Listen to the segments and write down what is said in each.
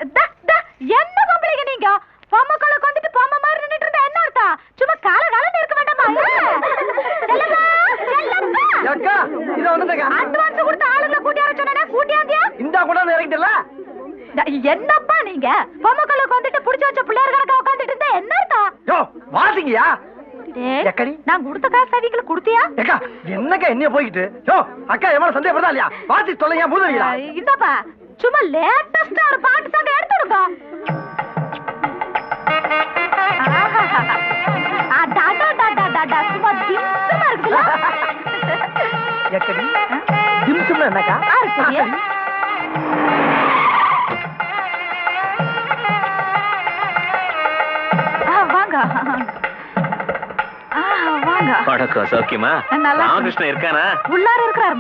என்ன பொம்பளைங்க நீங்க? பொம்மக்களுக்கு வந்துட்டு பொம்மை மாதிரி நின்னுட்டு இருந்தா என்ன அர்த்தம்? சும்மா கால காலன்னு இருக்க வேண்டாமா? செல்லப்பா செல்லப்பா அக்கா இத வந்துட்டேங்க. அட்வான்ஸ் கொடுத்து ஆளுங்களை கூட்டி வர சொன்னேனா கூட்டியாந்தியா? இந்தா கூட இறங்கிட்டல. என்னப்பா நீங்க பொம்மக்களுக்கு வந்துட்டு புடிச்சு வச்ச பிள்ளையார் கணக்கா உட்கார்ந்துட்டு இருந்தா என்ன அர்த்தம்? யோ வாசிங்கயா. எக்கடி நான் கொடுத்த காசு அவங்களுக்கு கொடுத்தியா? அக்கா என்னக்கா என்னைய போயிட்டு? யோ அக்கா எவ்வளவு சந்தேகப்படுதா இல்லையா? வாசி தொலையா மூதுவீங்களா? இந்தப்பா சும்மா லேட்டஸ்டா ஒரு பாட்டு சாங்க எடுத்துடுங்க. சும்மா திம்சமா இருக்குல்ல? எக்கடி திம்சம்னா என்னக்கா? வாங்க வாங்க. வணக்கம், சௌக்கியமா? ராமகிருஷ்ணன் இருக்கானா? உள்ளார இருக்கிறாரு.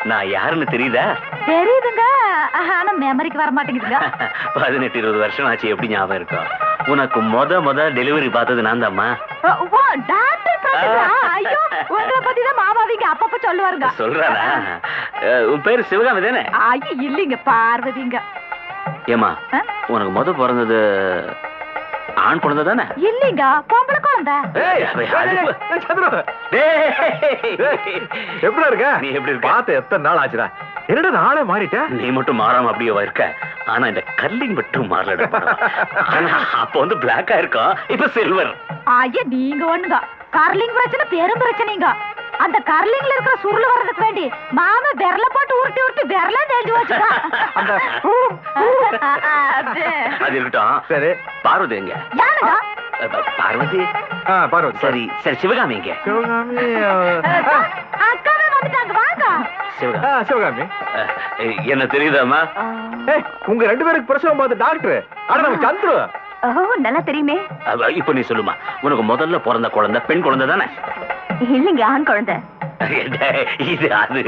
நான் யாருன்னு தெரியுதா? தெரியுதுங்க, ஆனா மெமரிக்கு வர மாட்டேங்குதுங்க. 18-20 வருஷம் ஆச்சு, எப்படி ஞாபகம் இருக்கும்? உனக்கு முத டெலிவரி பார்த்தது நான் தான்மா. ஐயோ உங்களை பத்தி தான் மாமாவிங்க அப்பப்ப சொல்லுவாருங்க. சொல்றானா? உன் பேரு சிவகாமி தானே? ஐயோ இல்லைங்க, பார்வதிங்க. ஏமா உனக்கு முத பிறந்தது ஆண் குழந்தை தானே? இல்லைங்க, பொம்பளை குழந்தை. எப்படி இருக்க? நீ எப்படி இருக்க? பார்த்து எத்தனை நாள் ஆச்சுடா? என்னடா நாளே மாறிட்ட? நீ மட்டும் மாறாம அப்படியே இருக்க, ஆனா இந்த கர்லிங் மட்டும் மாறல. அப்ப வந்து பிளாக்கா இருக்கும், இப்ப சில்வர். ஐயா நீங்க ஒண்ணுங்க, கர்லிங் பிரச்சனை பெரும் பிரச்சனைங்க. அந்த கர்லிங்ல இருக்கிற சுருள் வர்றதுக்கு வேண்டி மாமா விரல போட்டு உருட்டி உருட்டி விரல நெஞ்சு வச்சுட்டா. அது இருக்கட்டும். சரி, பார்வதி எங்க? யாருங்க? பார்வதி. பார்வதி. சரி சரி, சிவகாமி எங்க? சிவகாமி அக்காவே வந்துட்டாங்க, வாங்க. சிவகாமி என்ன தெரியுதாமா? உங்க 2 பேருக்கு பிரசவம் பார்த்து டாக்டர் ஆனா நம்ம சந்துரு. நல்லா தெரியுமே. இப்ப நீ சொல்லுமா, உனக்கு முதல்ல பிறந்த குழந்தை பெண் குழந்தை தானே? இல்லைங்க, ஆண் குழந்தை. இது அது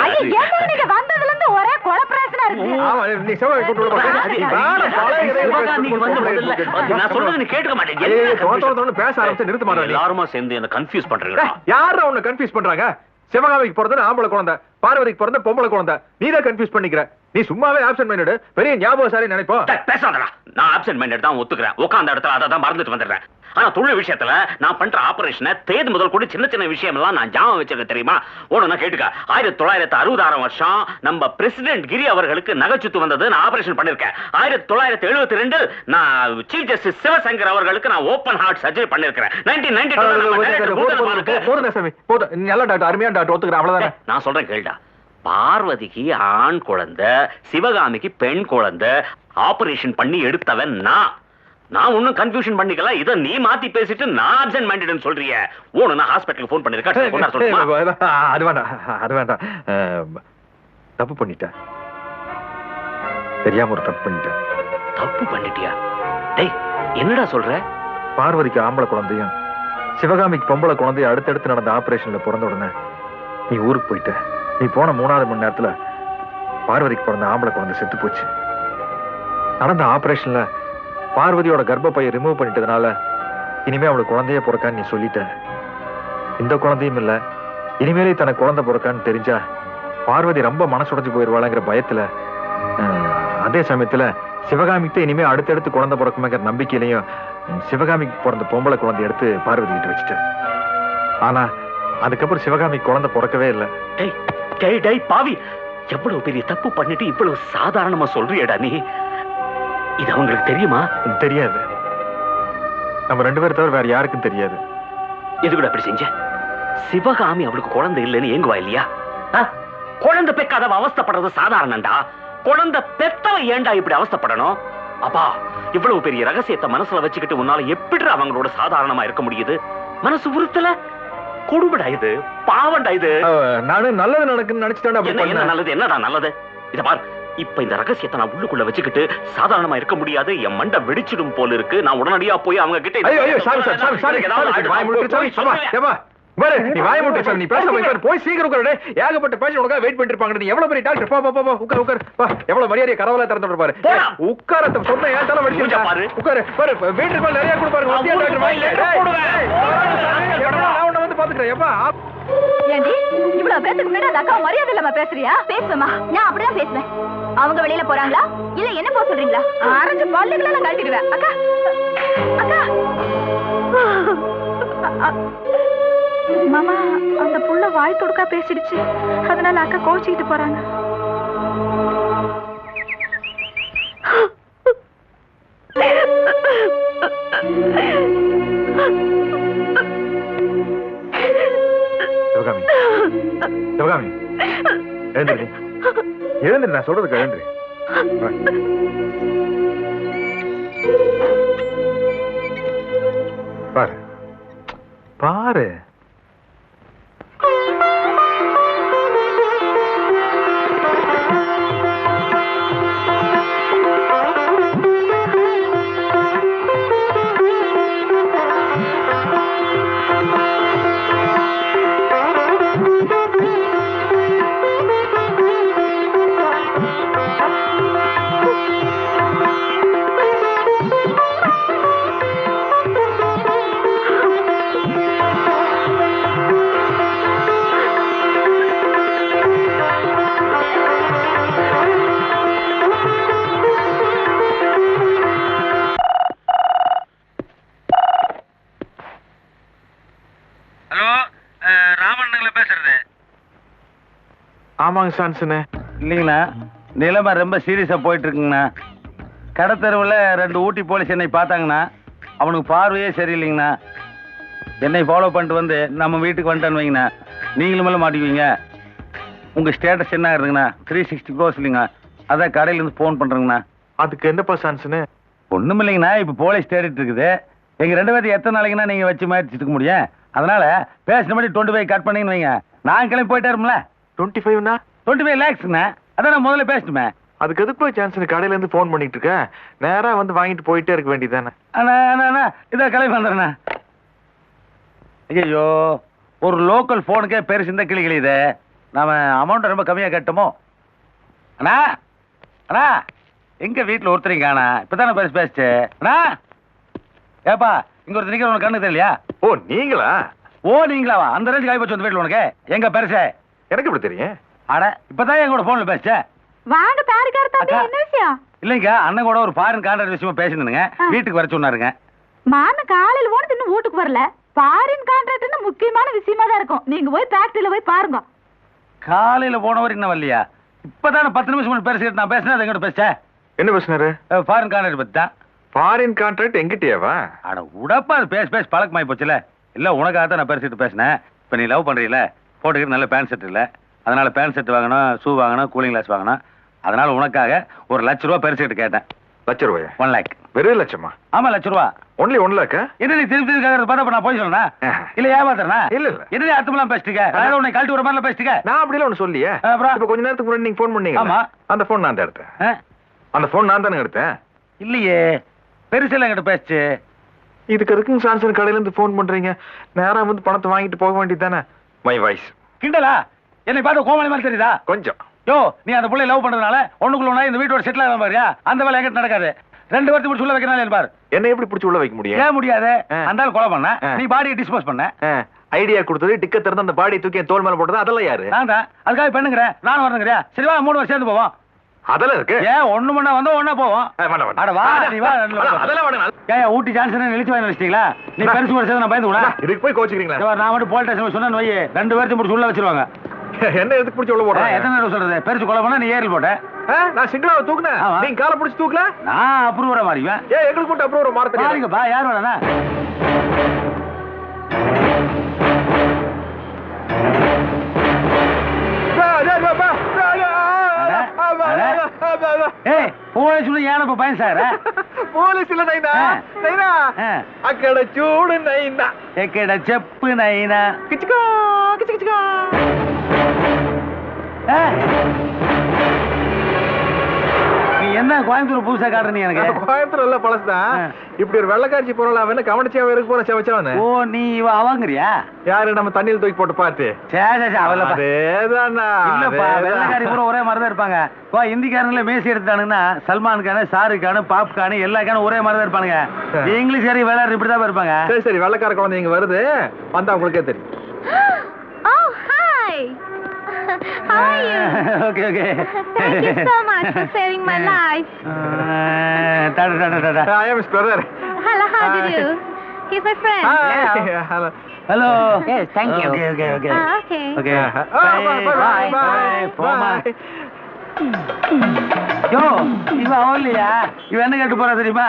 நீங்க வந்ததுல இருந்து ஒரே குழப்பரேசனா இருக்கு. ஆமா நீ சிவகாமி கூட்டி நான் சொல்றது நீ கேட்க மாட்டேன். பேச ஆரம்பிச்சு நிறுத்த மாட்டேன். எல்லாருமா சேர்ந்து என்ன கன்ஃபியூஸ் பண்றீங்க. யாரா உன்னை கன்ஃபியூஸ் பண்றாங்க? சிவகாமிக்கு பிறந்த ஆம்பளை குழந்தை, பார்வதிக்கு பிறந்த பொம்பளை குழந்தை. நீதான் கன்ஃபியூஸ் பண்ணிக்கிற. நீ சும்மாவே ஆப்சென்ட் மைண்டட், பெரிய ஞாபகசாலி நினைப்போ. பேசாதடா. நான் ஆப்சென்ட் மைண்டட் தான் ஒத்துக்கிறேன். உட்கார்ந்த இடத்துல அதை தான் மறந்துட்டு வந்துடுறேன். ஆனா தொழில் விஷயத்துல நான் பண்ற ஆபரேஷனை தேதி முதல் கூட சின்ன சின்ன விஷயம் எல்லாம் நான் ஞாபகம் வச்சிருக்கேன், தெரியுமா? ஒண்ணு கேட்டுக்க. 1960 வருஷம் நம்ம பிரசிடென்ட் கிரி அவர்களுக்கு நகைச்சுத்து வந்தது நான் ஆபரேஷன் பண்ணிருக்கேன். 1972 நான் சீஃப் ஜஸ்டிஸ் சிவசங்கர் அவர்களுக்கு நான் ஓபன் ஹார்ட் சர்ஜரி பண்ணிருக்கேன். 1992 நல்ல டாக்டர், அருமையான டாக்டர், ஒத்துக்கிறேன். அவ்வளவுதான். நான் சொல்றேன் கேளுடா. பார்வதிக்கு ஆண் குழந்தை, சிவகாமிக்கு பெண் குழந்தை. ஆபரேஷன் பண்ணி எடுத்தவன் நான் ஒன்னும் கன்ஃபியூஷன் பண்ணிக்கல. இத நீ மாத்தி பேசிட்டு நான் அப்சென்ட் மைண்டட்னு சொல்றியே. ஓடு, நான் ஹாஸ்பிடலுக்கு ஃபோன் பண்ணிருக்கேன். அது வேண்டாம். தப்பு பண்ணிட்டேன், தெரியாம ஒரு தப்பு பண்ணிட்டேன். தப்பு பண்ணிட்டியா? டேய் என்னடா சொல்ற? பார்வதிக்கு ஆம்பளை குழந்தையும் சிவகாமிக்கு பொம்பளை குழந்தையும் அடுத்தடுத்து நடந்த ஆபரேஷன்ல பிறந்த உடனே நீ ஊருக்கு போயிட்ட. நீ போன 3வது மணி நேரத்துல பார்வதிக்கு பிறந்த ஆம்பளை குழந்தை செத்து போச்சு. நடந்த ஆபரேஷன்ல பார்வதியோட கர்ப்பப்பையை ரிமூவ் பண்ணிட்டதுனால இனிமே அவளுக்கு குழந்தைய பிறக்கான்னு நீ சொல்லிட்ட. இந்த குழந்தையும் இல்ல, இனிமேலே தனக்கு குழந்தை பிறக்கான்னு தெரிஞ்சா பார்வதி ரொம்ப மனசுடைஞ்சு போயிருவாளுங்கிற பயத்துல, அதே சமயத்துல சிவகாமிக்கு இனிமே அடுத்தடுத்து குழந்தை பிறக்குமேங்கிற நம்பிக்கையிலையும் சிவகாமிக்கு பிறந்த பொம்பளை குழந்தை எடுத்து பார்வதி கிட்ட வச்சுட்டேன். ஆனா அதுக்கப்புறம் சிவகாமிக்கு குழந்தை பிறக்கவே இல்லை. பாவி, எவ்வளவு பெரிய தப்பு பண்ணிட்டு இவ்வளவு சாதாரணமா சொல்றியடா நீ. இது அவங்களுக்கு தெரியுமா? தெரியாது. நம்ம 2 பேர் தவிர வேற யாருக்கும் தெரியாது. இது கூட அப்படி செஞ்ச சிவகாமி அவளுக்கு குழந்தை இல்லைன்னு ஏங்குவா இல்லையா? குழந்தை பெக்காதவ அவஸ்தப்படுறது சாதாரணண்டா. குழந்தை பெத்தவ ஏண்டா இப்படி அவஸ்தப்படணும்? அப்பா, இவ்வளவு பெரிய ரகசியத்தை மனசுல வச்சுக்கிட்டு உன்னால எப்படி அவங்களோட சாதாரணமா இருக்க முடியுது? மனசு உறுத்தல? கொடுபடா இது, பாவண்டா இது. நானும் நல்லது நடக்குன்னு நினைச்சிட்டேன். என்ன நல்லது? என்னடா நல்லது? இத பாரு, இப்ப இந்த ரகசியத்தை நான் உள்ளுக்குள்ள வச்சுக்கிட்டு சாதாரணமா இருக்க முடியாது. என் மண்டை வெடிச்சிடும் போல இருக்கு. நான் உடனடியா போய் அவங்க கிட்ட நீ வாய மூட்டு சார், நீ பேச போய் சீக்கிரம் உட்காரு. ஏகப்பட்ட பேஷண்ட் உனக்காக வெயிட் பண்ணிட்டு இருப்பாங்க. எவ்வளவு பெரிய டாக்டர், உட்கார். எவ்வளவு மரியாதை கரவலா திறந்து பாரு. உட்கார சொன்ன ஏன் தலை வடிச்சு பாரு. உட்காரு பாரு, வீட்டுக்கு நிறைய கொடுப்பாரு. நான் வந்து பாத்துக்கிறேன். ஏண்டி இவ்வளவு பேத்துக்கு முன்னாடி அந்த அக்கா மரியாதை இல்லாம பேசுறியா? பேசுவேமா? நான் அப்படிதான் பேசுவேன். அவங்க வெளியில போறாங்களா இல்ல என்ன போக சொல்றீங்களா? ஆரஞ்சு பல்லுகளை நான் கழட்டிடுவேன். அக்கா அக்கா மாமா அந்த புள்ள வாய் தொடுக்கா பேசிடுச்சு. அதனால அக்கா கோச்சிக்கிட்டு போறாங்க. சிவகாமி சிவகாமி எழுந்திரு எழுந்திரு, நான் சொல்றதுக்கு எழுந்திரு. பாரு பாரு ஆமாங்க சான்சனு. இல்லைங்கண்ணா, நிலைமை ரொம்ப சீரியஸா போயிட்டு இருக்குங்கண்ணா. கடத்தெருவில் 2 ஊட்டி போலீஸ் என்னை பார்த்தாங்கண்ணா. அவனுக்கு பார்வையே சரியில்லைங்கண்ணா. என்னை ஃபாலோ பண்ணிட்டு வந்து நம்ம வீட்டுக்கு வந்துட்டான்னு வைங்கண்ணா, நீங்களும் மேலே மாட்டிக்குவீங்க. உங்கள் ஸ்டேட்டஸ் என்ன இருக்குங்கண்ணா? 360 க்ரோஸ் இல்லைங்கண்ணா. அதான் கடையிலேருந்து ஃபோன் பண்ணுறேங்கண்ணா. அதுக்கு என்னப்பா சான்சனு? ஒன்றும் இல்லைங்கண்ணா, இப்போ போலீஸ் தேடிட்டு இருக்குது. எங்கள் 2 பேர்த்து எத்தனை நாளைக்குண்ணா நீங்கள் வச்சு மாற்றிட்டு இருக்க முடியும்? அதனால பேசின மாதிரி 25 கட் பண்ணிங்கன்னு வைங்க, நான் கிளம்பி போயிட்டாருங்களா. 25னா 25 லேக்ஸ்ண்ணா. அதான் நான் முதல்ல பேசிட்டுமே. அதுக்கு எதுக்கு போய் சான்சன் கடையில இருந்து போன் பண்ணிட்டு இருக்க? நேரா வந்து வாங்கிட்டு போயிட்டே இருக்க வேண்டியதானே? அண்ணா இதை கிளம்பி வந்துடுறேண்ணா. ஐயோ, ஒரு லோக்கல் ஃபோனுக்கே பெருசு இந்த கிளி கிளியுது. நாம அமௌண்ட் ரொம்ப கம்மியாக கட்டுமோ? அண்ணா அண்ணா எங்க வீட்டில் ஒருத்தரையும் காணா. இப்பதானே பேசிச்சு. அண்ணா ஏப்பா, இங்க ஒருத்தர் நிக்கிற உனக்கு கண்ணு தெரியலையா? ஓ நீங்களா? ஓ நீங்களாவா? அந்த ரேஞ்சு காய் போச்சு வந்து வீட்டில் உனக்கு. எங்க பெருசு எனக்கு எப்படி தெரியும்? அட இப்பதான் எங்களோட போன்ல பேசிச்சே. வாங்க தாரிக்கார தம்பி, என்ன விஷயம்? இல்லைங்க, அண்ணன் கூட ஒரு ஃபாரின் கான்ட்ராக்ட் விஷயமா பேசினுங்க. வீட்டுக்கு வர சொன்னாருங்க. மாமன் காலையில போனது இன்னும் வீட்டுக்கு வரல. ஃபாரின் கான்ட்ராக்ட்னா முக்கியமான விஷயமா தான் இருக்கும். நீங்க போய் ஃபேக்டரியில போய் பாருங்க. காலையில போனவர் இன்னும் வரலையா? இப்பதானே 10 நிமிஷம் முன்னாடி பேசிட்டு நான் பேசினேன். அது எங்கிட்ட பேச என்ன பேசினாரு? ஃபாரின் கான்ட்ராக்ட் பத்தி தான். ஃபாரின் கான்ட்ராக்ட் எங்கிட்டயாவா? அட உடப்பா, அது பேசி பழக்கமாயி போச்சுல. இல்ல உனக்காக தான் நான் பேசிட்டு பேசினேன். இப்ப நீ லவ் பண்றீல, போட்டுக்கிட்டு நல்ல பேண்ட் செட் இல்ல, அதனால பேண்ட் செட் வாங்கணும், ஷூ வாங்கணும், கூலிங் கிளாஸ் வாங்கணும். அதனால உனக்காக ஒரு ₹1,00,000 பெருசுக்கிட்டு கேட்டேன். ₹1,00,000? 1 லேக். வெறும் லட்சமா? ஆமா, ₹1,00,000. ஒன்லி 1 லேக்கா? என்ன நீ திருப்பி கேட்கறது பார்த்தா நான் போய் சொல்லணும் இல்ல ஏமாத்துறா? இல்ல இல்ல, என்ன அர்த்தமெல்லாம் பேசிட்டுக்க? வேற உன்னை கழட்டி ஒரு மாதிரிலாம் பேசிட்டுக்க. நான் அப்படிலாம் ஒண்ணு சொல்லியே. அப்புறம் இப்ப கொஞ்ச நேரத்துக்கு முன்னாடி நீங்க போன் பண்ணீங்க. ஆமா, அந்த போன் நான் தான் எடுத்தேன். அந்த போன் நான் தானே எடுத்தேன். இல்லையே, பெருசெல்லாம் என்கிட்ட பேசிச்சு. இதுக்கு எதுக்குங்க சான்சன் கடையில இருந்து போன் பண்றீங்க? நேரா வந்து பணத்தை வாங்கிட்டு போக வேண்டியது தானே? மை வாய்ஸ் கிண்டலா? என்னை பார்த்து கோமாளி மாதிரி தெரியுதா? கொஞ்சம். யோ, நீ அந்த பிள்ளை லவ் பண்றதுனால ஒண்ணுக்குள்ள ஒண்ணா இந்த வீட்டோட செட்டில் ஆகாம பாரியா? அந்த வேலை எங்கிட்ட நடக்காது. 2 வருஷம் முடிச்சு உள்ள வைக்கணும் பாரு. என்ன எப்படி பிடிச்சி உள்ள வைக்க முடியும்? ஏன் முடியாது? அந்த கொலை பண்ண, நீ பாடியை டிஸ்போஸ் பண்ண. ஐடியா கொடுத்தது, டிக்கெட் திறந்து அந்த பாடியை தூக்கி தோல் மேல போட்டது, அதெல்லாம் யாரு? நான் தான். அதுக்காக பெண்ணுங்கிறேன், நானும் வரணுங்கிறியா? சரி வா, 3 வருஷம் சேர்ந்து போவோம். அதெல்லாம் இருக்கு. ஏன் ஒண்ணு மண்ணா வந்தோம் ஒண்ணா போவோம். அட வா, நீ வா. ஏன் ஊட்டி ஜான்சன் இழுச்சு வாங்கி வச்சிட்டீங்களா? நீ பெருசு ஒரு சேர்ந்து நான் பயந்து கூட இதுக்கு போய் கோச்சுக்கிறீங்களா? நான் மட்டும் போலீஸ் ஸ்டேஷன் சொன்னேன்னு வை, 2 பேர்த்தையும் முடிச்சு உள்ள வச்சிருவாங்க. என்ன எதுக்கு பிடிச்சி உள்ள போடுறேன்? எத்தனை நேரம் சொல்றது? பெருசு கொலை பண்ணா நீ ஏரில் போட்ட. நான் சிங்களாவை தூக்குனேன், நீங்க காலை பிடிச்சி தூக்கல. நான் அப்ரூவரா மாறிவேன். ஏன் எங்களுக்கு மட்டும் அப்ரூவரா மாற தெரியாது? மாறிங்கப்பா, யார் வேணா? போலீஸ் ஏனப்ப பயன் சார்? போலீஸ் இல்ல நைனா, நைனா அக்கட சூடு நைனா, எக்கட செப்பு நைனா, கிச்சுக்கோ கிச்சு கிச்சுக்கோ. நீ என்ன கோயம்புத்தூர் புதுசா காட்டுற? நீ எனக்கு கோயம்புத்தூர் இல்ல பழசுதான். இப்படி ஒரு வெள்ளக்காட்சி பொருள் அவன் கவனிச்சா இருக்கு போற செவச்சவனு. ஓ, நீ அவங்கறியா? யாரு நம்ம தண்ணியில் தூக்கி போட்டு பார்த்து? இல்லப்பா, வெள்ளக்காரி பூரா ஒரே மாதிரிதான் இருப்பாங்க. இந்திக்காரங்களே மேசி எடுத்தானுங்கன்னா சல்மான் கானு, ஷாருக் கானு, பாப் கானு எல்லா கானும் ஒரே மாதிரிதான் இருப்பானுங்க. இங்கிலீஷ் வேற இப்படிதான் இருப்பாங்க. சரி சரி, வெள்ளக்கார குழந்தை இங்க வருது, வந்தா உங்களுக்கே தெரியும். How are you? Okay, okay. Thank you so much for saving my life. I am his brother. Hello, how do you do? He's my friend. Hello. Hello. Yes, thank you. Okay, okay, okay. Okay. Okay. Bye. போமா. யோ, இவன் அவன்லையா? இவன் என்ன கேட்டு போறா தெரியுமா?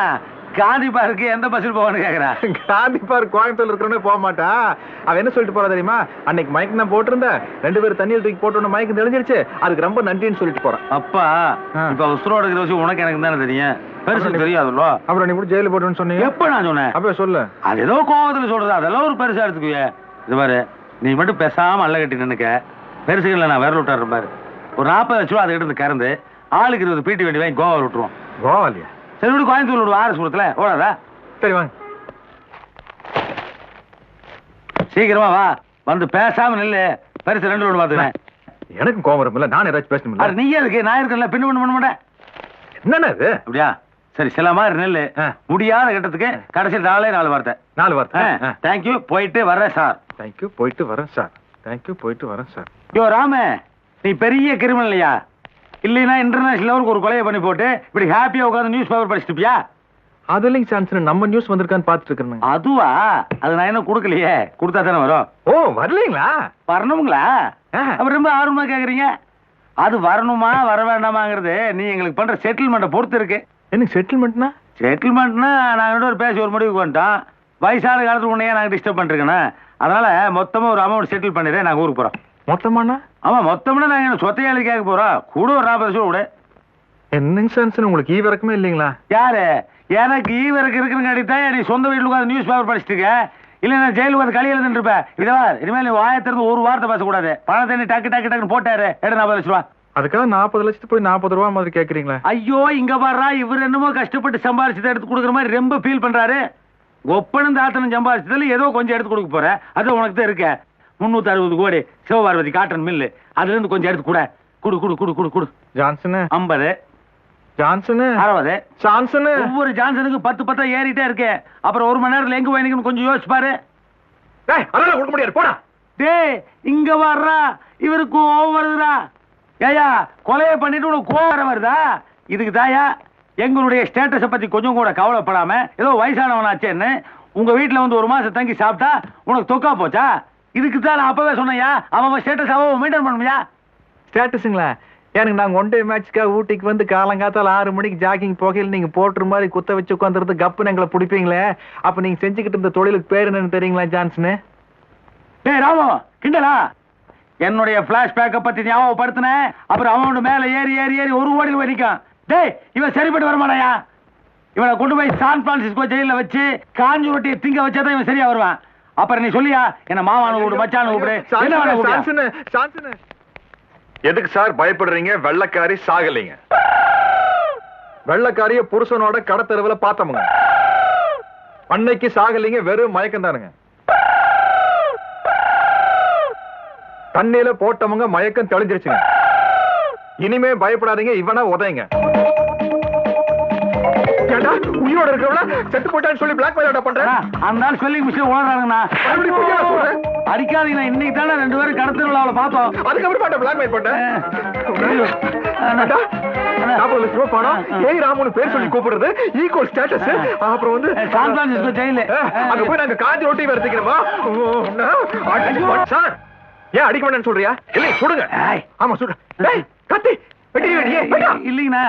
Gandhi park எந்த பஸ்ஸில் போவான்னு கேக்குறான். காந்தி பார்க் கோயம்புத்தூர்ல இருக்கிறவனே போக மாட்டான். அவன் என்ன சொல்லிட்டு போறா தெரியுமா? அன்னைக்கு மயக்கம் தான் போட்டிருந்தேன், 2 பேரும் தண்ணியில் தூக்கி போட்டோன்னு மயக்கம் தெளிஞ்சிருச்சு, அதுக்கு ரொம்ப நன்றின்னு சொல்லிட்டு போறான். அப்பா, இப்ப உசுரோட இருக்கிற விஷயம் உனக்கு எனக்கு தானே தெரியும். பெருசு தெரியாதுல்ல. அப்புறம் நீ கூட ஜெயில போட்டுன்னு சொன்னீங்க. எப்ப நான் சொன்னேன்? அப்ப சொல்லு. அது ஏதோ கோவத்துல சொல்றது, அதெல்லாம் ஒரு பெருசா எடுத்துக்குவிய. இது பாரு, நீ மட்டும் பேசாம அல்ல கட்டி நின்னுக்க. பெருசுகளை நான் விரல் விட்டாரு பாரு. ஒரு 40 லட்சம் ரூபா அதை எடுத்து கறந்து ஆளுக்கு 20 பீட்டி வண்டி வாங்கி கோவா விட்டுருவோம். கோவாலியா? சரி விடு, கோயம்புத்தூர் விடுவோம். ஆர்எஸ்புரத்துல ஓடாதா? சரி வாங்க. சீக்கிரமா வா, வந்து பேசாம நில்லு. பெருசு 2 லோடு பாத்துக்கிறேன். எனக்கு கோவம் வரும்ல, நான் ஏதாச்சும் பேசணும்ல. அது நீயே இருக்கு, நான் இருக்கல. பின்னு பண்ண மாட்டேன். என்னன்னா இது? அப்படியா? சரி, சில மாதிரி நெல்லு. முடியாத கட்டத்துக்கு கடைசி 4 வார்த்தை. 4 வார்த்தை. தேங்க்யூ, போயிட்டு வர்றேன் சார். தேங்க்யூ, போயிட்டு வரேன் சார். தேங்க்யூ, போயிட்டு வரேன் சார். யோ ராம, நீ பெரிய கிரிமினல் இல்லையா? இல்லைன்னா இன்டர்நேஷனல் லெவலுக்கு ஒரு கொலையை பண்ணி போட்டு இப்படி ஹாப்பியா உட்காந்து நியூஸ் பேப்பர் படிச்சுட்டியா? அது இல்லைங்க சான்ஸ், நம்ம நியூஸ் வந்திருக்கான்னு பாத்துட்டு இருக்கேன். அதுவா? அது நான் என்ன கொடுக்கலையே, கொடுத்தா தானே வரும். ஓ, வரலீங்களா? வரணுங்களா? அப்புறம் ரொம்ப ஆர்வமா கேக்குறீங்க. அது வரணுமா வர வேண்டாமாங்கிறது நீ எங்களுக்கு பண்ற செட்டில்மெண்ட்டை பொறுத்து இருக்கு. எனக்கு செட்டில்மெண்ட்னா? செட்டில்மெண்ட்னா நாங்க ஒரு பேசி ஒரு முடிவுக்கு வந்துட்டோம். வயசான காலத்துக்கு உன்னையே நாங்க டிஸ்டர்ப் பண்ணிருக்கேன்னா, அதனால மொத்தமா ஒரு அமௌண்ட் செட்டில் பண்ணிடுறேன். நாங்க ஊருக்கு போறோம். மொத்தமானா? ஆமா, மொத்தம்னா நாங்க என்ன சொத்தையாளி கேட்க போறோம். கூட ஒரு 40 லட்சம் கூட. என்னங்க சான்ஸ், உங்களுக்கு ஈவிரக்கமே இல்லைங்களா? யாரு? எனக்கு ஈவிரக்கு இருக்குன்னு தான் நீ சொந்த வீட்டுல உட்காந்து நியூஸ் பேப்பர் படிச்சுட்டு இருக்க. இல்ல நான் ஜெயிலுக்கு வந்து களி எழுதுன்னு இருப்பேன். இதவா இனிமேல் நீ வாயத்திலிருந்து ஒரு வார்த்தை பேசக்கூடாது. பணத்தை நீ டக்கு டக்கு டக்குன்னு போட்டாரு. 40 லட்சம் ரூபா. அதுக்காக 40 லட்சத்து போய் 40 ரூபா மாதிரி கேக்குறீங்களா? ஐயோ, இங்க பாடுறா, இவர் என்னமோ கஷ்டப்பட்டு சம்பாரிச்சதை எடுத்து கொடுக்குற மாதிரி ரொம்ப ஃபீல் பண்றாரு. ஒப்பனும் தாத்தனும் சம்பாரிச்சதுல ஏதோ கொஞ்சம் எடுத்து கொடுக்க போற. அது உனக்கு தான் இருக்க. 360 கோடி சிவபார்வதி காட்டன் மில்லு, அதுல இருந்து கொஞ்சம் எடுத்து கூட. குடு குடு குடு குடு குடு. Johnson 50, Johnson 60, Johnson. ஒவ்வொரு ஜான்சனுக்கு 10 ஏறிட்டே இருக்கு. அப்புறம் 1 மணி நேரத்துல எங்க போய் கொஞ்சம் யோசிச்சு பாரு. அதெல்லாம் கொடுக்க முடியாது, போடா. டேய், இங்க வர்றா, இவருக்கு கோவம் வருதுடா. ஏயா, கொலையை பண்ணிட்டு உனக்கு கோவம் வருதா? இதுக்கு தாயா எங்களுடைய ஸ்டேட்டஸை பத்தி கொஞ்சம் கூட கவலைப்படாம ஏதோ வயசானவனாச்சேன்னு உங்க வீட்டுல வந்து 1 மாசம் தங்கி சாப்பிட்டா உனக்கு தொக்கா போச்சா? இதுக்கு தான் நான் அப்பவே சொன்னையா, அவன் ஸ்டேட்டஸ் அவன் மெயின்டைன் பண்ணுமியா? ஸ்டேட்டஸுங்களா? எனக்கு நாங்கள் 1 டே மேட்ச்க்காக ஊட்டிக்கு வந்து காலங்காத்தால 6 மணிக்கு ஜாக்கிங் போகையில் நீங்க போட்டுற மாதிரி குத்த வச்சு உட்காந்துருந்து கப்புன்னு எங்களை பிடிப்பீங்களே. அப்ப நீங்க செஞ்சுக்கிட்டு இருந்த தொழிலுக்கு பேர் என்னன்னு தெரியுங்களா ஜான்சனு? டேய் ராமோ, கிண்டலா? என்னுடைய பிளாஷ்பேக்கை பத்தி ஞாபகப்படுத்தின அப்புறம் அவனோட மேல ஏறி ஏறி ஏறி ஒரு ஓடியில் போய் நிற்கான். டேய், இவன் சரிப்பட்டு வரமாட்டாயா? இவனை கொண்டு போய் சான் பிரான்சிஸ்கோ ஜெயில வச்சு காஞ்சி ரொட்டியை திங்க வச்சாதான் இவன் சரியா வருவான். அப்புறம் நீ சொல்லியா என்ன மாவான கூப்பிடு, மச்சான கூப்பிடு, என்ன வேணா கூப்பிடு. எதுக்கு சார் பயப்படுறீங்க? வெள்ளக்காரி சாகலைங்க. வெள்ளக்காரிய புருஷனோட கடத்தெருவுல பார்த்தவங்க. அன்னைக்கு சாகலைங்க, வெறும் மயக்கம் தானுங்க. தண்ணியில போட்டவங்க மயக்கம் தெளிஞ்சிருச்சுங்க. இனிமே பயப்படாதீங்க, இவனா உதைங்க. உயிரோட இருக்கிறவள செத்து போட்டான்னு சொல்லி பிளாக் மெயில் பண்றேன். அந்த சொல்லி மிஷின் உணர்றாங்கண்ணா. அடிக்காதீங்கண்ணா, இன்னைக்கு தானே 2 பேரும் கடத்தல பார்த்தோம். அதுக்கப்புறம் பிளாக் மெயில் பண்றேன். 40 லட்சம் ரூபாய் பணம், ஏய் ராமுன்னு பேர் சொல்லி கூப்பிடுறது, ஈக்குவல் ஸ்டேட்டஸ். அப்புறம் வந்து சான் பிரான்சிஸ்கோ ஜெயிலு. அங்க போய் நாங்க காஞ்சி ரொட்டி வரதுக்கிறோமா? சார், ஏன் அடிக்க வேண்டாம்னு சொல்றியா? இல்லை, சுடுங்க. ஆமா, சுடு. கத்தி இல்லீங்கண்ணா,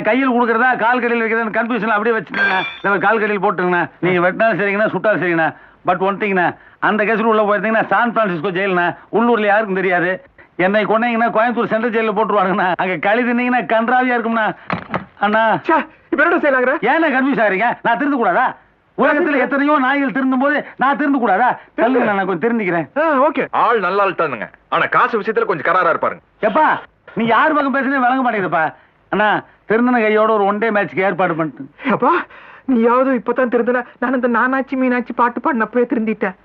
கையில் கொடுக்கறதா கால் கடையில் வைக்கிறதா கன்ஃபியூஷன் அப்படியே வச்சுக்கோங்க. கால் கடையில் போட்டுங்கண்ணா. நீங்க வெட்டினாலும் சரிங்கண்ணா, சுட்டாலும் சரிங்கண்ணா. பட் ஒன் திங்ண்ணா, அந்த கேஸில் உள்ள போயிருந்தீங்கன்னா சான் பிரான்சிஸ்கோ ஜெயிலுண்ணா. உள்ளூர்ல யாருக்கும் தெரியாது. என்னை கொண்டீங்கன்னா கோயம்புத்தூர் சென்ட்ரல் ஜெயிலில் போட்டுருவாங்கண்ணா. அங்க களி தின்னீங்கன்னா கன்றாவியா இருக்கும்ண்ணா. அண்ணா இப்ப என்ன செய்யலாங்க? ஏன்னா கன்ஃபியூஸ் ஆகிறீங்க? நான் திருந்து கூடாதா? உலகத்துல எத்தனையோ நாய்கள் திருந்தும் போது நான் திருந்து கூடாதா? சொல்லுங்க, நான் கொஞ்சம் தெரிஞ்சுக்கிறேன். ஓகே, ஆள் நல்லா ஆள்தானுங்க. ஆனா காசு விஷயத்துல கொஞ்சம் கராரா இருப்பாருங்க. எப்பா, நீ யார் பக்கம் பேசுனே விளங்க மாட்டேங்குதுப்பா. அண்ணா, திருந்தன கையோட ஒரு 1 டே மேட்ச்க்கு ஏற்பாடு பண்ணிட்டு. அப்பா, நீயாவது இப்பதான் திருந்தன. நான் இந்த நானாச்சி மீனாச்சி பாட்டு பாடினப்பவே திருந்திட்டேன்.